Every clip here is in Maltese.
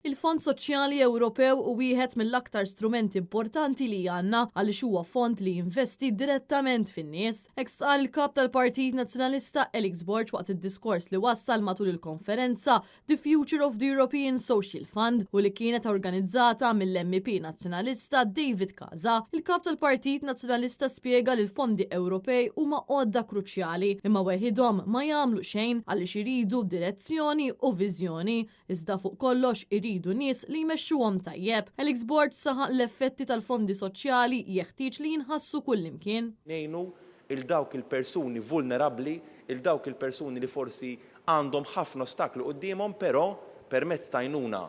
Il-Fond Soċjali Ewropew u wieħed mill-aktar strumenti importanti li għandna għaliex huwa fond li jinvesti direttament fin-nies. Hekk qal il-kap tal-Partit Nazzjonalista Elix Borg waqt id-diskors li wassal matul il-konferenza The Future of the European Social Fund u li kienet organizzata mill-MEP Nazzjonalista David Casa. Il-kap tal-Partit Nazzjonalista spjega li l-fondi Ewropej huma għodda kruċjali imma weħidhom ma jagħmlu xejn għaliex iridu direzzjoni u viżjoni iżda fuq kollox iridu nies li jmexxuhom tajjeb. Elix Borg saħaq l-effetti tal-fondi soċjali jeħtieġ li jinħassu kullimkien. Ngħinu il-dawk il-persuni vulnerabbli, il-dawk il-persuni li forsi għandhom ħafna ostaklu qudiemhom, però permezz ta' għajnuna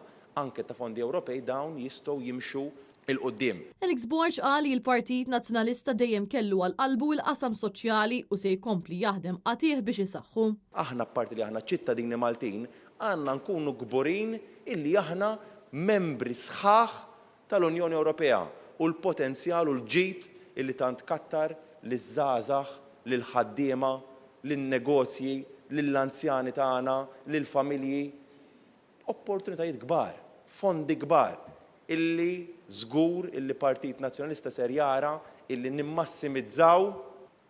anke ta' fondi Ewropej dawn jistgħu jimxu il-qudiem. Elix Borg qal li l-Partit Nazzjonalista dejjem kellu għal qalbu l-qasam soċjali u se jkompli jaħdem qatih biex isaħħu. Aħna apparti li aħna ċittadini Maltin għandna nkunu gburin illi aħna membri sħaħ tal-Unjoni Ewropea u l-potenzjal u l-ġid illi tant kattar liż-żgħażagħ, lill-ħaddiema, lin-negozji, lill-anzjani tagħna, lill-familji. Opportunitajiet kbar, fondi kbar illi żgur illi Partit Nazzjonalista ser jara illi nimmassimizzaw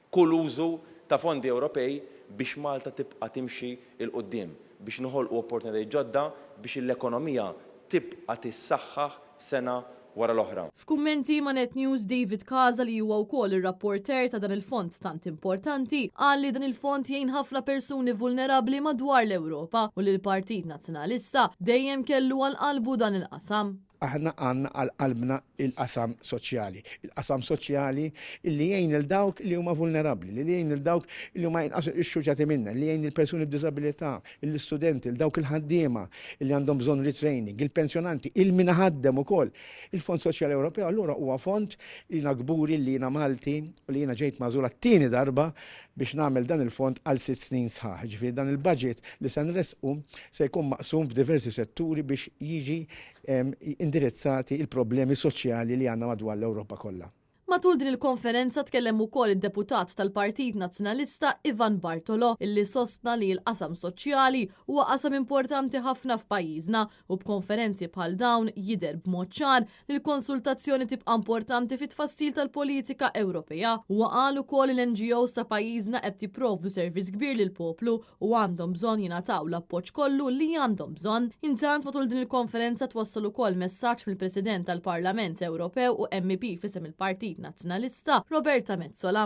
kull użu ta' fondi Ewropej biex Malta tibqa' timxi il-qudiem, biex noħolqu opportunitajiet ġodda biex l-ekonomija tibqa' tissaħħaħ sena wara l-oħra. F'kummenti ma' Net News, David Casa li huwa wkoll ir-rapporter ta' dan il-fond tant importanti qal li dan il-fond jgħin ħafna persuni vulnerabbli madwar l-Ewropa u li l-Partit Nazzjonalista dejjem kellu għal qalbu dan il-qasam. Aħna għandna għal-qalbna il-qasam soċjali. Il-qasam soċjali li jgħin il-dawk li huma vulnerabbli, li jgħin il-dawk li huma jinqas ix-xuġati minna, li jgħin il-persuni b'diżabilità, l-istudenti, il-dawk il-ħaddiema li għandhom bżonn retraining, il-pensjonanti, il-min ħaddem ukoll. Il-Fond Soċjali Ewropew allura huwa fond li nagburi li jiena Malti u li jiena ġejt magħżula t-tieni darba biex nagħmel dan il-fond għal 6 snin sħaħ. Ġifieri dan il-budget li se nresqu se jkun maqsum f'diversi setturi biex jiġi indirizzati il-problemi soċjali li għandna madwar l-Ewropa kollha. Matul din il-konferenza tkellem ukoll id-deputat tal-Partit Nazzjonalista Ivan Bartolo illi sostna li l-qasam soċjali huwa qasam importanti ħafna f'pajjiżna u b'konferenzi bħal dawn jidher b'mod ċar li l-konsultazzjoni tibqa' importanti fit-tfassil tal-politika Ewropea. Huwa qal ukoll l-NGOs ta' pajjiżna qed jipprovdu servizz kbir lill-poplu u għandhom bżonn jingħataw l-appoġġ kollu li għandhom bżonn. Intant matul din il-konferenza twassal ukoll messaġġ mill-President tal-Parlament Ewropew u MEP fisem il-Partit Nazzjonalista Roberta Metsola.